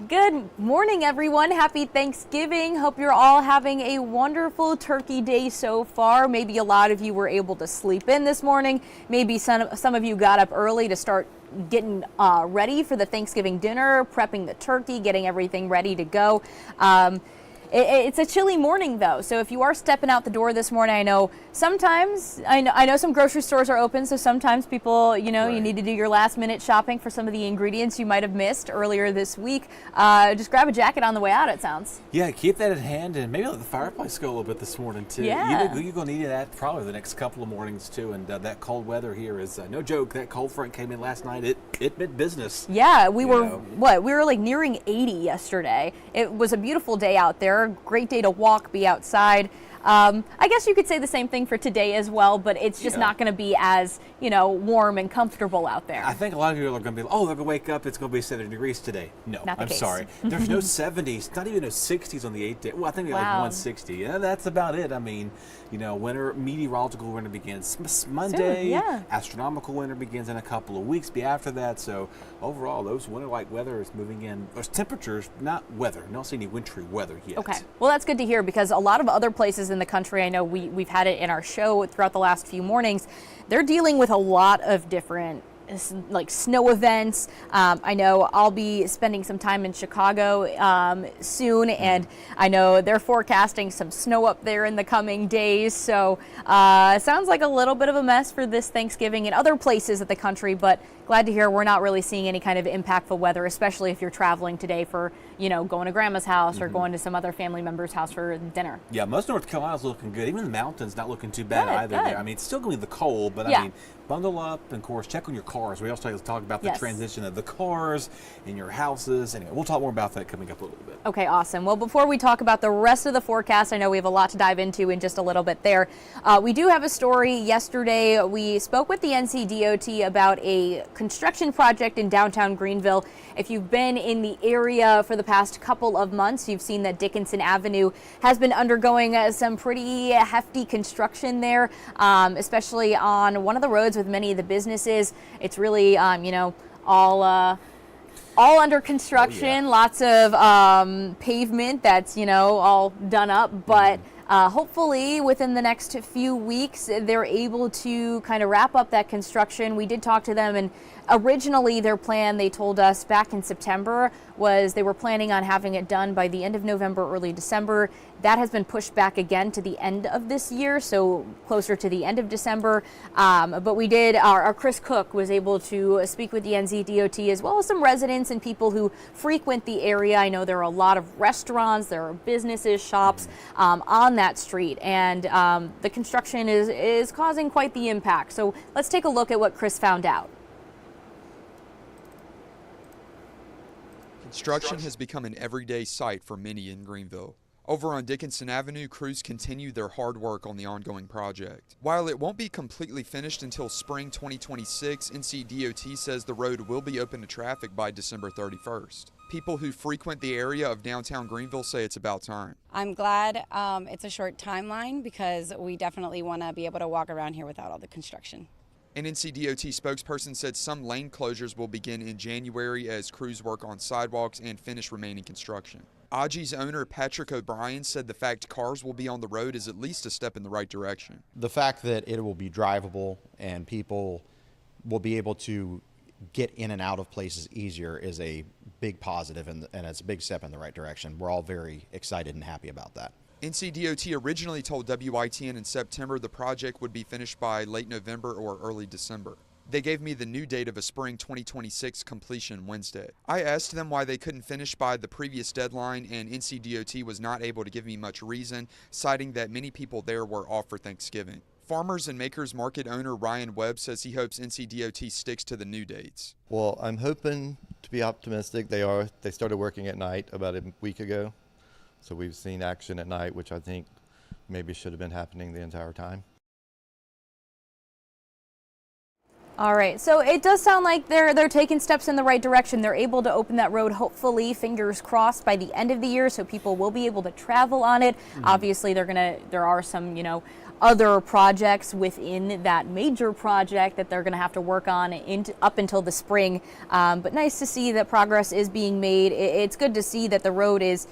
Good morning, everyone. Happy Thanksgiving. Hope you're all having a wonderful turkey day so far. Maybe a lot of you were able to sleep in this morning. Maybe some of you got up early to start getting ready for the Thanksgiving dinner, prepping the turkey, getting everything ready to go. It's a chilly morning though, so if you are stepping out the door this morning, I know sometimes, I know some grocery stores are open, so sometimes people, you need to do your last minute shopping for some of the ingredients you might have missed earlier this week. Just grab a jacket on the way out, it sounds. Yeah, keep that at hand, and maybe let the fireplace go a little bit this morning too. Yeah. You're going to need that probably the next couple of mornings too, and that cold weather here is no joke. That cold front came in last night, it meant business. Yeah, we were like nearing 80 yesterday. It was a beautiful day out there. Great day to walk, be outside. I guess you could say the same thing for today as well, but it's just not going to be as, warm and comfortable out there. I think a lot of people are going to be like, oh, they're going to wake up, it's going to be 70 degrees today. No, Not the I'm case. sorry. There's no 70s, not even no 60s on the 8th day. Well, I think like 160. Yeah, that's about it. I mean, winter, meteorological winter begins Monday. Soon, yeah. Astronomical winter begins in a couple of weeks after that. So overall, those winter-like weather is moving in. Those temperatures, not weather. Don't see any wintry weather yet. Okay. Well, that's good to hear because a lot of other places in the country, I know we've had it in our show throughout the last few mornings, they're dealing with a lot of different like snow events. I know I'll be spending some time in Chicago soon, and I know they're forecasting some snow up there in the coming days. So it sounds like a little bit of a mess for this Thanksgiving in other places of the country, but glad to hear we're not really seeing any kind of impactful weather, especially if you're traveling today for, going to grandma's house or going to some other family member's house for dinner. Yeah, most North Carolina's looking good. Even the mountains not looking too bad either. Good. There. I mean, it's still going to be the cold, but I mean, bundle up and, of course, check on your cars. We also talk about the transition of the cars in your houses. Anyway, we'll talk more about that coming up a little bit. Okay, awesome. Well, before we talk about the rest of the forecast, I know we have a lot to dive into in just a little bit there. We do have a story. Yesterday, we spoke with the NCDOT about a construction project in downtown Greenville. If you've been in the area for the past couple of months, you've seen that Dickinson Avenue has been undergoing some pretty hefty construction there, especially on one of the roads with many of the businesses. It's really, all under construction, lots of pavement that's, all done up, but hopefully within the next few weeks, they're able to kind of wrap up that construction. We did talk to them, and originally their plan, they told us back in September, was they were planning on having it done by the end of November, early December. That has been pushed back again to the end of this year, so closer to the end of December. But we did, our Chris Cook was able to speak with the NCDOT as well as some residents and people who frequent the area. I know there are a lot of restaurants, there are businesses, shops on that street, and the construction is causing quite the impact. So let's take a look at what Chris found out. Construction has become an everyday sight for many in Greenville. Over on Dickinson Avenue, crews continue their hard work on the ongoing project. While it won't be completely finished until spring 2026, NCDOT says the road will be open to traffic by December 31st. People who frequent the area of downtown Greenville say it's about time. I'm glad it's a short timeline because we definitely want to be able to walk around here without all the construction. An NCDOT spokesperson said some lane closures will begin in January as crews work on sidewalks and finish remaining construction. Aji's owner, Patrick O'Brien, said the fact cars will be on the road is at least a step in the right direction. The fact that it will be drivable and people will be able to get in and out of places easier is a big positive, and it's a big step in the right direction. We're all very excited and happy about that. NCDOT originally told WITN in September the project would be finished by late November or early December. They gave me the new date of a spring 2026 completion Wednesday. I asked them why they couldn't finish by the previous deadline, and NCDOT was not able to give me much reason, citing that many people there were off for Thanksgiving. Farmers and Makers Market owner Ryan Webb says he hopes NCDOT sticks to the new dates. Well, I'm hoping to be optimistic. They started working at night about a week ago. So we've seen action at night, which I think maybe should have been happening the entire time. All right, so it does sound like they're taking steps in the right direction. They're able to open that road, hopefully, fingers crossed, by the end of the year, so people will be able to travel on it. Obviously, there are some, other projects within that major project that they're going to have to work on up until the spring. But nice to see that progress is being made. It's good to see that the road is,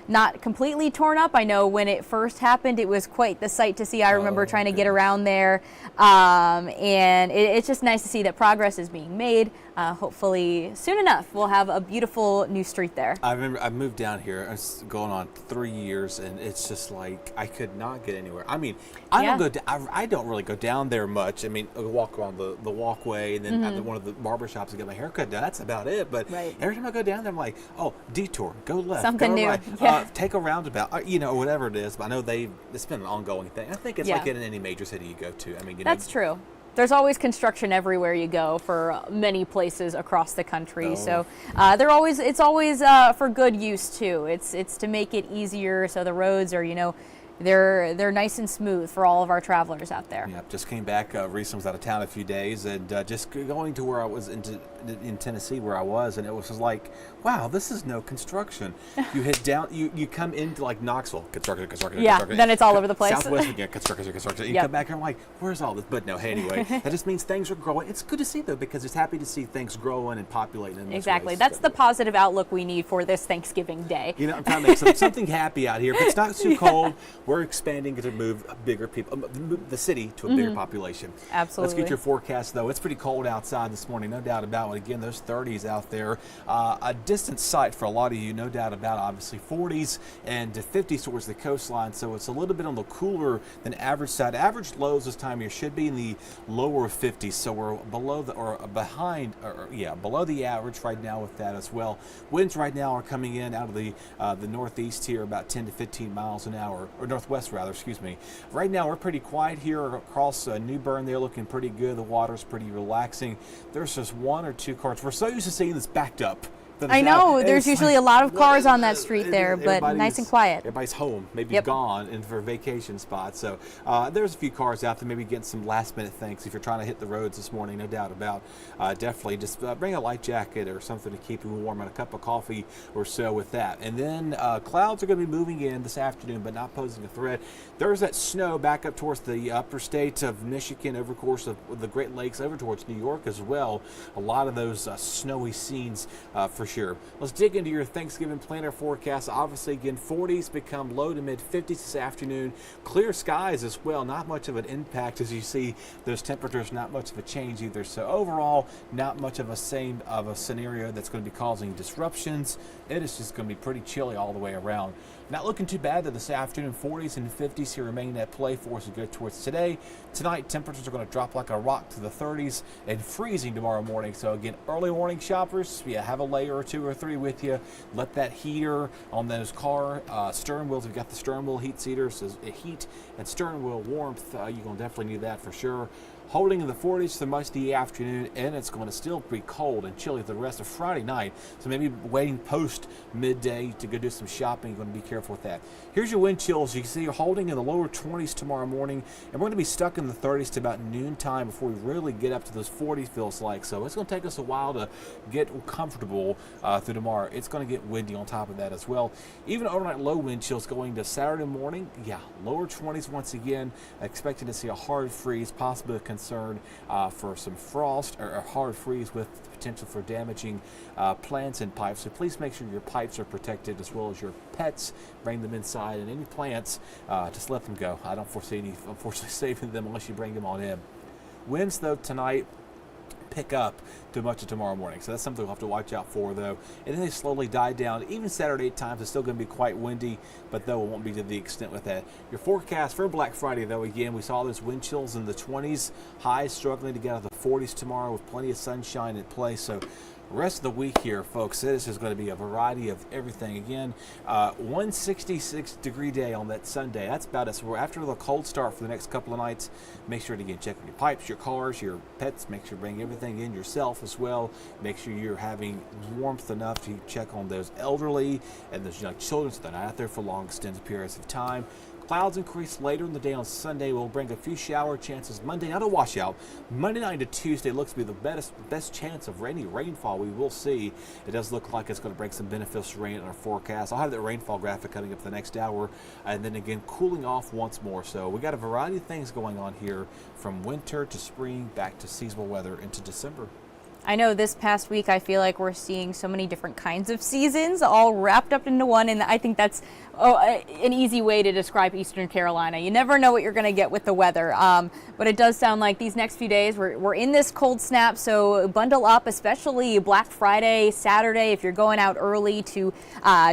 not completely torn up. I know when it first happened, it was quite the sight to see. I remember trying to get around there. And it's just nice to see that progress is being made. Hopefully soon enough, we'll have a beautiful new street there. I remember I moved down here. It's going on 3 years, and it's just like I could not get anywhere. I mean, I don't really go down there much. I mean, I walk around the walkway, and then at one of the barbershops to get my haircut done. That's about it. But every time I go down there, I'm like, oh, detour, go left, something go new, right, take a roundabout, whatever it is. But I know it's been an ongoing thing. I think it's like in any major city you go to. I mean, that's true. There's always construction everywhere you go for many places across the country. So it's always for good use too. It's to make it easier so the roads are, they're nice and smooth for all of our travelers out there. Yeah, just came back recently. Was out of town a few days, and just going to where I was in Tennessee, where I was, and it was just like, wow, this is no construction. You hit down, you come into like Knoxville, construction. Yeah, then it's all over the place. Southwest again, construction. You come back here, I'm like, where's all this? But no, hey, anyway, that just means things are growing. It's good to see though, because it's happy to see things growing and populating. In this exactly, way. that's the positive outlook we need for this Thanksgiving Day. I'm trying to make something happy out here. If it's not too cold, we're expanding to move bigger people, the city to a bigger population. Absolutely. Let's get your forecast though. It's pretty cold outside this morning, no doubt about it. Again, those 30s out there, a distant sight for a lot of you, no doubt about it. Obviously 40s and 50s towards the coastline, so it's a little bit on the cooler than average side. Average lows this time of year should be in the lower 50s, so we're below below the average right now with that as well. Winds right now are coming in out of the northeast here, about 10 to 15 miles an hour, or northwest rather, excuse me. Right now we're pretty quiet here across New Bern. They're looking pretty good. The water's pretty relaxing. There's just one or two cars. We're so used to seeing this backed up. I know, there's usually a lot of cars on that street there, but nice and quiet. Everybody's home, maybe gone and for vacation spots. So there's a few cars out there, maybe getting some last minute things if you're trying to hit the roads this morning, no doubt about. Definitely just bring a light jacket or something to keep you warm and a cup of coffee or so with that. And then clouds are going to be moving in this afternoon, but not posing a threat. There's that snow back up towards the upper states of Michigan, over course of the Great Lakes, over towards New York as well. A lot of those snowy scenes for sure. Let's dig into your Thanksgiving planner forecast. Obviously, again, 40s become low to mid 50s this afternoon. Clear skies as well. Not much of an impact as you see those temperatures. Not much of a change either. So overall, not much of a scenario that's going to be causing disruptions. It is just going to be pretty chilly all the way around. Not looking too bad that this afternoon. 40s and 50s here remain at play for us to go towards today. Tonight, temperatures are going to drop like a rock to the 30s and freezing tomorrow morning. So again, early morning shoppers, have a layer or two or three with you. Let that heater on those car stern wheels. We've got the stern wheel heat seaters, heat and stern wheel warmth. You're going to definitely need that for sure. Holding in the 40s for much of the afternoon, and it's going to still be cold and chilly for the rest of Friday night. So maybe waiting post midday to go do some shopping. You're going to be careful with that. Here's your wind chills. You can see you're holding in the lower 20s tomorrow morning, and we're going to be stuck in the 30s to about noontime before we really get up to those 40s, feels like. So it's going to take us a while to get comfortable through tomorrow. It's going to get windy on top of that as well. Even overnight low wind chills going to Saturday morning. Yeah, lower 20s once again. Expecting to see a hard freeze, possibly a concern for some frost or a hard freeze with the potential for damaging plants and pipes. So please make sure your pipes are protected as well as your pets. Bring them inside, and any plants, just let them go. I don't foresee any, unfortunately, saving them unless you bring them on in. Winds, though, tonight pick up too much of tomorrow morning. So that's something we'll have to watch out for, though. And then they slowly die down. Even Saturday at times, it's still going to be quite windy, but though it won't be to the extent with that. Your forecast for Black Friday, though, again, we saw those wind chills in the 20s, highs struggling to get out of the 40s tomorrow with plenty of sunshine in place. So rest of the week here, folks, this is going to be a variety of everything. Again, 166 degree day on that Sunday. That's about it. So we're after the cold start for the next couple of nights. Make sure to again check on your pipes, your cars, your pets. Make sure to bring everything in yourself as well. Make sure you're having warmth enough to check on those elderly and those young children so they're not out there for long extended periods of time. Clouds increase later in the day on Sunday. Will bring a few shower chances. Monday, not a washout. Monday night to Tuesday looks to be the best chance of any rainfall we will see. It does look like it's going to bring some beneficial rain in our forecast. I'll have that rainfall graphic coming up the next hour, and then again cooling off once more. So we got a variety of things going on here, from winter to spring, back to seasonal weather into December. I know this past week I feel like we're seeing so many different kinds of seasons all wrapped up into one, and I think that's an easy way to describe Eastern Carolina. You never know what you're going to get with the weather, but it does sound like these next few days we're in this cold snap, so bundle up, especially Black Friday, Saturday. If you're going out early to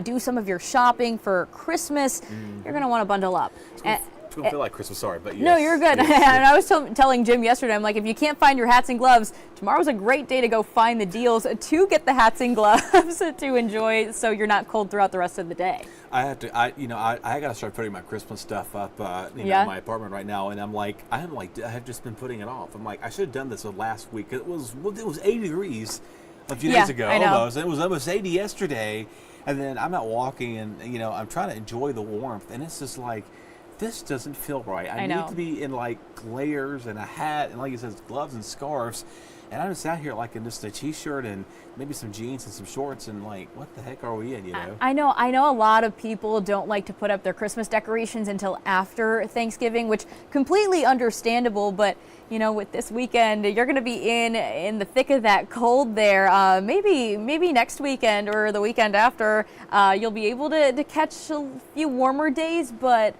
do some of your shopping for Christmas, you're going to want to bundle up. It's going to feel like Christmas, sorry, but yes. No, you're good. Yes, And I was telling Jim yesterday, I'm like, if you can't find your hats and gloves, tomorrow's a great day to go find the deals to get the hats and gloves to enjoy, so you're not cold throughout the rest of the day. I got to start putting my Christmas stuff up, in my apartment right now, and I have just been putting it off. I'm like, I should have done this last week. It was 80 degrees a few days ago, almost. It was almost 80 yesterday, and then I'm out walking, and I'm trying to enjoy the warmth, and it's just like, this doesn't feel right. I need to be in like layers and a hat and, like it says, gloves and scarves. And I'm just out here like in just a t-shirt and maybe some jeans and some shorts, and like, what the heck are we in, I know a lot of people don't like to put up their Christmas decorations until after Thanksgiving, which completely understandable, but with this weekend, you're going to be in the thick of that cold there. Maybe next weekend or the weekend after, you'll be able to catch a few warmer days, but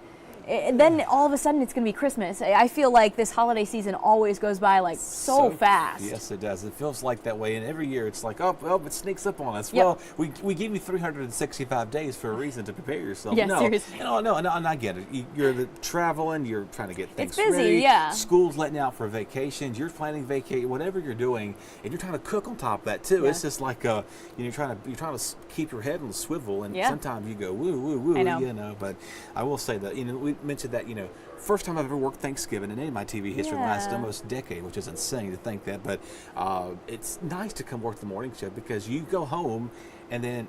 then all of a sudden it's going to be Christmas. I feel like this holiday season always goes by like so fast. Yes, it does. It feels like that way, and every year it's like, oh, it sneaks up on us. Yep. Well, we give you 365 days for a reason to prepare yourself. Yeah, no, seriously. No, and I get it. You're traveling, you're trying to get things it's busy, ready. yeah. School's letting out for vacations, you're planning vacation, whatever you're doing, and you're trying to cook on top of that too. Yeah. It's just like you're trying to keep your head on the swivel, and sometimes you go woo woo woo. I know. But I will say that we mentioned that first time I've ever worked Thanksgiving in any of my TV history in the last almost decade, which is insane to think that. But it's nice to come work the morning show because you go home and then,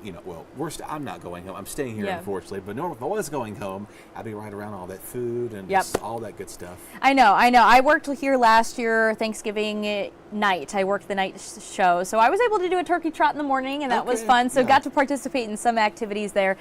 I'm not going home. I'm staying here, unfortunately. But normally, if I was going home, I'd be right around all that food and just all that good stuff. I know. I worked here last year, Thanksgiving night. I worked the night show. So I was able to do a turkey trot in the morning, and that was fun. So got to participate in some activities there.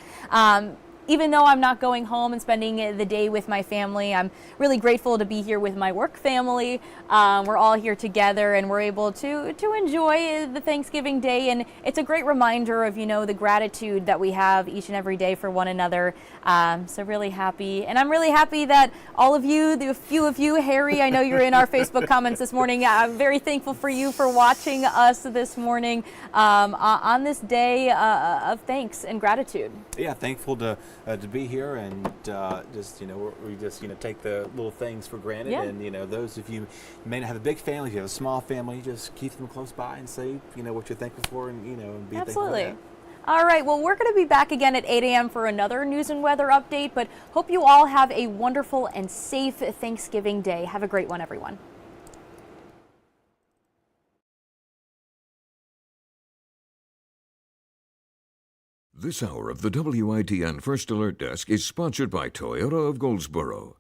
Even though I'm not going home and spending the day with my family, I'm really grateful to be here with my work family. We're all here together, and we're able to enjoy the Thanksgiving day. And it's a great reminder of, the gratitude that we have each and every day for one another. So really happy. And I'm really happy that all of you, the few of you, Harry, I know you're in our Facebook comments this morning. I'm very thankful for you for watching us this morning on this day of thanks and gratitude. Yeah, thankful to be here, and we just take the little things for granted, and those of you who may not have a big family, if you have a small family, just keep them close by and say what you're thankful for, and and be thankful for that. All right, well, we're going to be back again at 8 a.m. for another news and weather update, but hope you all have a wonderful and safe Thanksgiving day. Have a great one, everyone. This hour of the WITN First Alert Desk is sponsored by Toyota of Goldsboro.